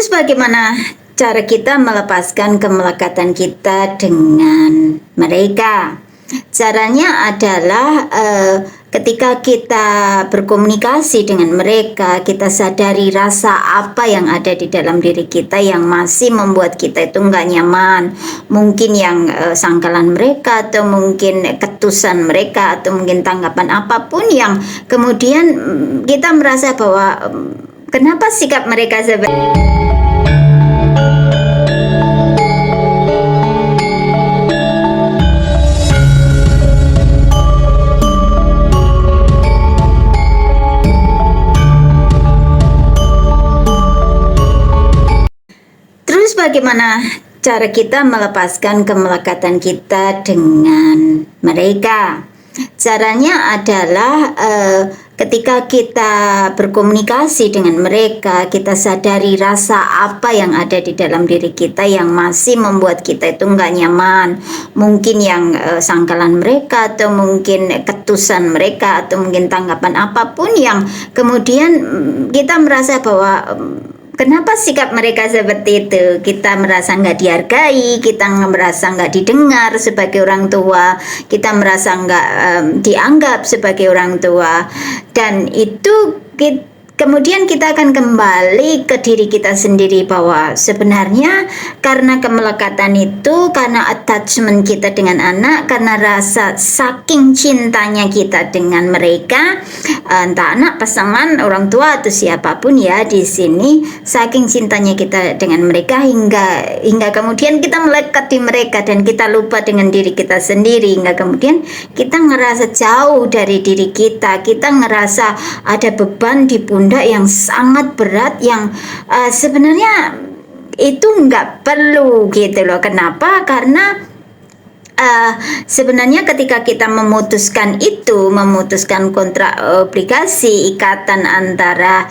Terus bagaimana cara kita melepaskan kemelekatan kita dengan mereka? Caranya adalah ketika kita berkomunikasi dengan mereka, kita sadari rasa apa yang ada di dalam diri kita yang masih membuat kita itu nggak nyaman. Mungkin yang sangkalan mereka, atau mungkin ketusan mereka, atau mungkin tanggapan apapun yang kemudian kita merasa bahwa kenapa sikap mereka seperti Terus bagaimana cara kita melepaskan kemelekatan kita dengan mereka? Caranya adalah ketika kita berkomunikasi dengan mereka, kita sadari rasa apa yang ada di dalam diri kita yang masih membuat kita itu nggak nyaman. Mungkin yang sangkalan mereka, atau mungkin ketusan mereka, atau mungkin tanggapan apapun yang kemudian kita merasa bahwa kenapa sikap mereka seperti itu? Kita merasa nggak dihargai, kita merasa nggak didengar sebagai orang tua, kita merasa nggak dianggap sebagai orang tua, dan itu kemudian kita akan kembali ke diri kita sendiri bahwa sebenarnya karena kemelekatan itu, karena attachment kita dengan anak, karena rasa saking cintanya kita dengan mereka, entah anak, pasangan, orang tua, atau siapapun ya di sini, saking cintanya kita dengan mereka hingga kemudian kita melekat di mereka dan kita lupa dengan diri kita sendiri, hingga kemudian kita ngerasa jauh dari diri kita ngerasa ada beban di pundak yang sangat berat yang sebenarnya itu nggak perlu gitu loh. Kenapa? Karena sebenarnya ketika kita memutuskan kontrak obligasi, ikatan antara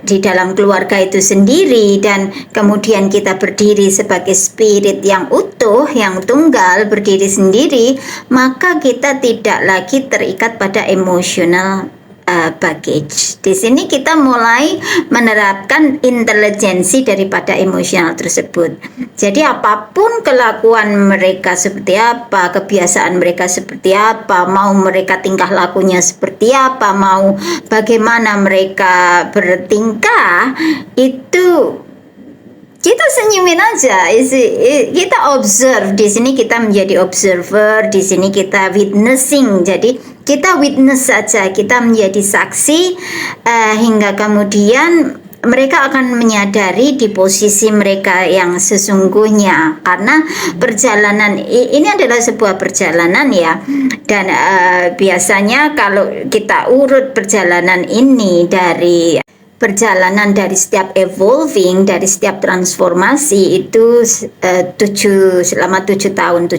di dalam keluarga itu sendiri, dan kemudian kita berdiri sebagai spirit yang utuh, yang tunggal, berdiri sendiri, maka kita tidak lagi terikat pada emosional baggage. Di sini kita mulai menerapkan intelijensi daripada emosional tersebut. Jadi apapun kelakuan mereka seperti apa, kebiasaan mereka seperti apa, mau mereka tingkah lakunya seperti apa, mau bagaimana mereka bertingkah, itu kita senyumin aja. Kita observe. Di sini kita menjadi observer, di sini kita witnessing. Jadi kita witness saja, kita menjadi saksi hingga kemudian mereka akan menyadari di posisi mereka yang sesungguhnya, karena perjalanan ini adalah sebuah perjalanan ya, dan biasanya kalau kita urut perjalanan ini dari setiap evolving, dari setiap transformasi itu selama 7 tahun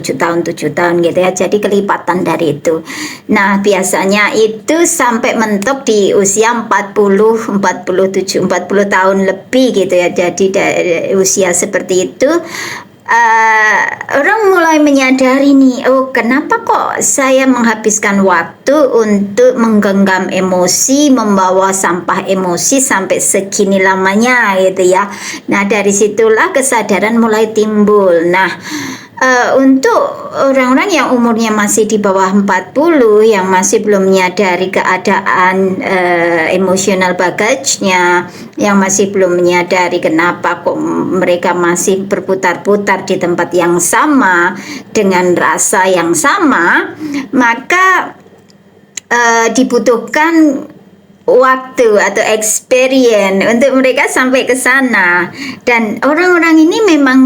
gitu ya, jadi kelipatan dari itu. Nah biasanya itu sampai mentok di usia 40 tahun lebih gitu ya. Jadi dari usia seperti itu orang mulai menyadari nih, oh kenapa kok saya menghabiskan waktu untuk menggenggam emosi, membawa sampah emosi sampai segini lamanya gitu ya. Nah dari situlah kesadaran mulai timbul. Nah untuk orang-orang yang umurnya masih di bawah 40, yang masih belum menyadari keadaan emosional baggage-nya, yang masih belum menyadari kenapa kok mereka masih berputar-putar di tempat yang sama dengan rasa yang sama, maka dibutuhkan waktu atau experience untuk mereka sampai ke sana. Dan orang-orang ini memang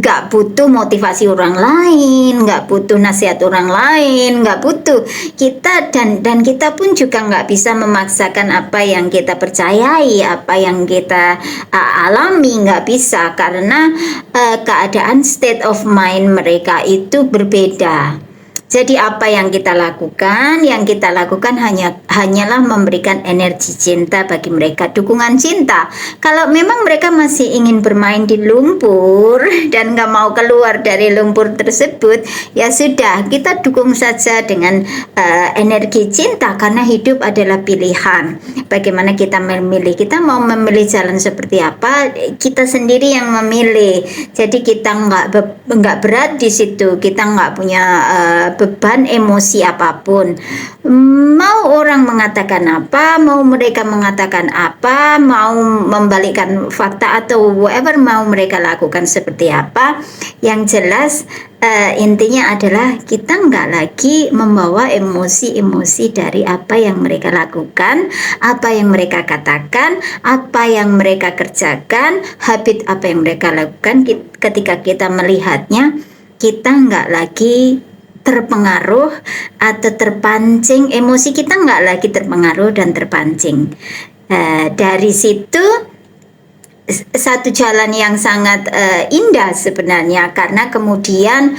nggak butuh motivasi orang lain, nggak butuh nasihat orang lain, nggak butuh kita, dan kita pun juga nggak bisa memaksakan apa yang kita percayai, apa yang kita alami, nggak bisa, karena keadaan state of mind mereka itu berbeda. Jadi apa yang kita lakukan? Yang kita lakukan hanyalah memberikan energi cinta bagi mereka, dukungan cinta. Kalau memang mereka masih ingin bermain di lumpur dan nggak mau keluar dari lumpur tersebut, ya sudah, kita dukung saja dengan energi cinta, karena hidup adalah pilihan. Bagaimana kita memilih? Kita mau memilih jalan seperti apa? Kita sendiri yang memilih. Jadi kita nggak berat di situ. Kita nggak punya beban emosi apapun. Mau orang mengatakan apa, mau mereka mengatakan apa, mau membalikkan fakta atau whatever mau mereka lakukan seperti apa, yang jelas intinya adalah kita nggak lagi membawa emosi-emosi dari apa yang mereka lakukan, apa yang mereka katakan, apa yang mereka kerjakan, habit apa yang mereka lakukan. Ketika kita melihatnya, kita nggak lagi terpengaruh atau terpancing, emosi kita nggak lagi terpengaruh dan terpancing. Dari situ satu jalan yang sangat indah sebenarnya, karena kemudian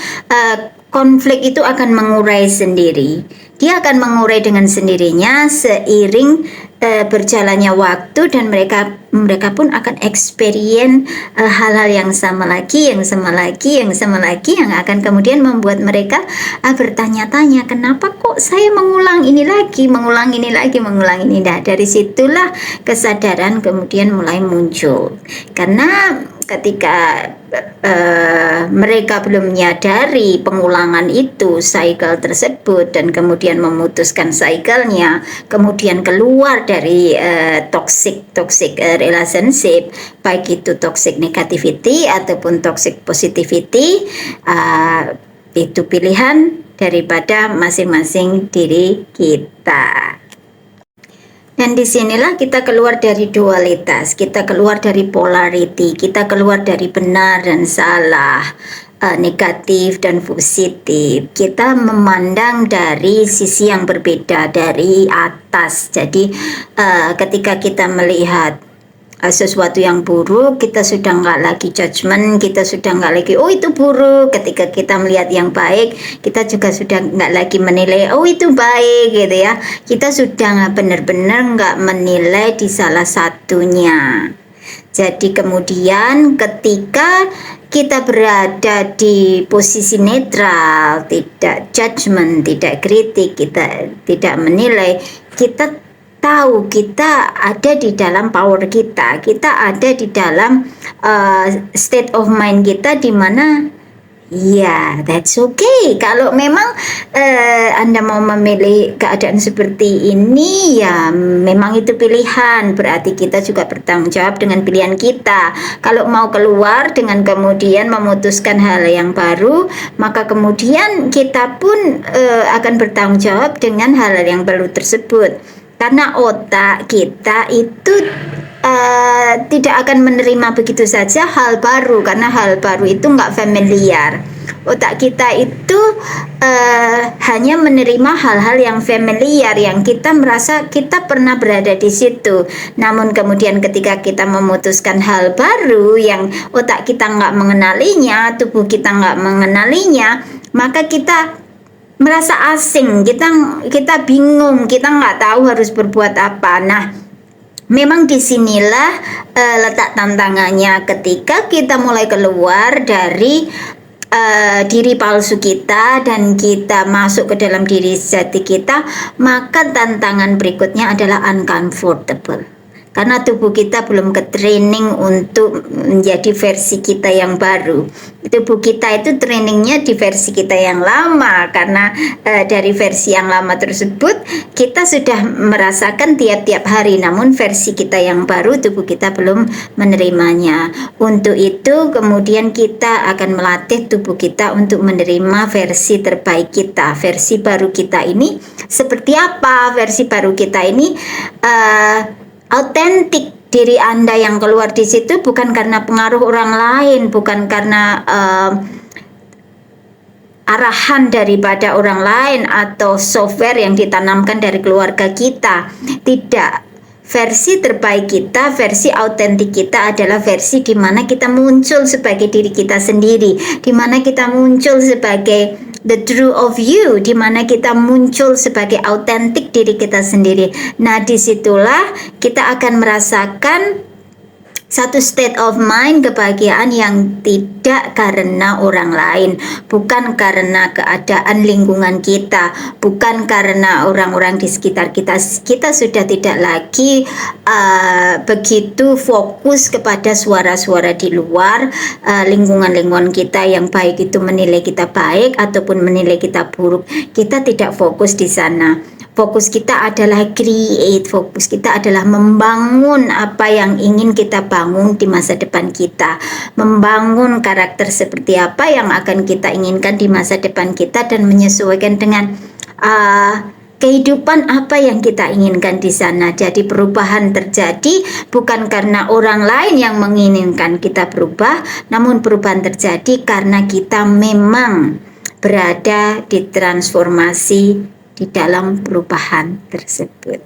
konflik itu akan mengurai sendiri. Dia akan mengurai dengan sendirinya seiring berjalannya waktu, dan mereka pun akan experience hal-hal yang sama lagi, yang akan kemudian membuat mereka bertanya-tanya, kenapa kok saya mengulang ini lagi. Nah, dari situlah kesadaran kemudian mulai muncul, karena ketika mereka belum menyadari pengulangan itu, cycle tersebut, dan kemudian memutuskan cycle-nya, kemudian keluar dari toxic relationship, baik itu toxic negativity ataupun toxic positivity, itu pilihan daripada masing-masing diri kita. Dan disinilah kita keluar dari dualitas, kita keluar dari polarity, kita keluar dari benar dan salah, negatif dan positif. Kita memandang dari sisi yang berbeda, dari atas. Jadi ketika kita melihat sesuatu yang buruk, kita sudah nggak lagi judgment, kita sudah nggak lagi oh itu buruk. Ketika kita melihat yang baik, kita juga sudah nggak lagi menilai oh itu baik gitu ya. Kita sudah benar-benar nggak menilai di salah satunya. Jadi kemudian ketika kita berada di posisi netral, tidak judgment, tidak kritik, kita tidak menilai, kita tahu kita ada di dalam power kita ada di dalam state of mind kita, di mana ya that's okay. Kalau memang Anda mau memilih keadaan seperti ini, ya memang itu pilihan, berarti kita juga bertanggung jawab dengan pilihan kita. Kalau mau keluar dengan kemudian memutuskan hal yang baru, maka kemudian kita pun akan bertanggung jawab dengan hal yang baru tersebut. Karena otak kita itu tidak akan menerima begitu saja hal baru, karena hal baru itu nggak familiar. Otak kita itu hanya menerima hal-hal yang familiar, yang kita merasa kita pernah berada di situ. Namun kemudian ketika kita memutuskan hal baru yang otak kita nggak mengenalinya, tubuh kita nggak mengenalinya, maka kita merasa asing, kita bingung, kita nggak tahu harus berbuat apa. Nah, memang disinilah letak tantangannya, ketika kita mulai keluar dari diri palsu kita dan kita masuk ke dalam diri sejati kita, maka tantangan berikutnya adalah uncomfortable. Karena tubuh kita belum ke training untuk menjadi versi kita yang baru. Tubuh kita itu trainingnya di versi kita yang lama, karena dari versi yang lama tersebut kita sudah merasakan tiap-tiap hari, namun versi kita yang baru tubuh kita belum menerimanya. Untuk itu kemudian kita akan melatih tubuh kita untuk menerima versi terbaik kita. Versi baru kita ini seperti apa? Versi baru kita ini autentik. Diri Anda yang keluar di situ bukan karena pengaruh orang lain, bukan karena arahan daripada orang lain atau software yang ditanamkan dari keluarga kita. Tidak. Versi terbaik kita, versi autentik kita adalah versi di mana kita muncul sebagai diri kita sendiri, di mana kita muncul sebagai the true of you, di mana kita muncul sebagai autentik diri kita sendiri. Nah, disitulah kita akan merasakan satu state of mind kebahagiaan yang tidak karena orang lain, bukan karena keadaan lingkungan kita, bukan karena orang-orang di sekitar kita. Kita sudah tidak lagi begitu fokus kepada suara-suara di luar, lingkungan-lingkungan kita yang baik itu menilai kita baik ataupun menilai kita buruk. Kita tidak fokus di sana. Fokus kita adalah create, fokus kita adalah membangun apa yang ingin kita bangun di masa depan kita, membangun karakter seperti apa yang akan kita inginkan di masa depan kita, dan menyesuaikan dengan kehidupan apa yang kita inginkan di sana. Jadi perubahan terjadi bukan karena orang lain yang menginginkan kita berubah, namun perubahan terjadi karena kita memang berada di transformasi di dalam perubahan tersebut.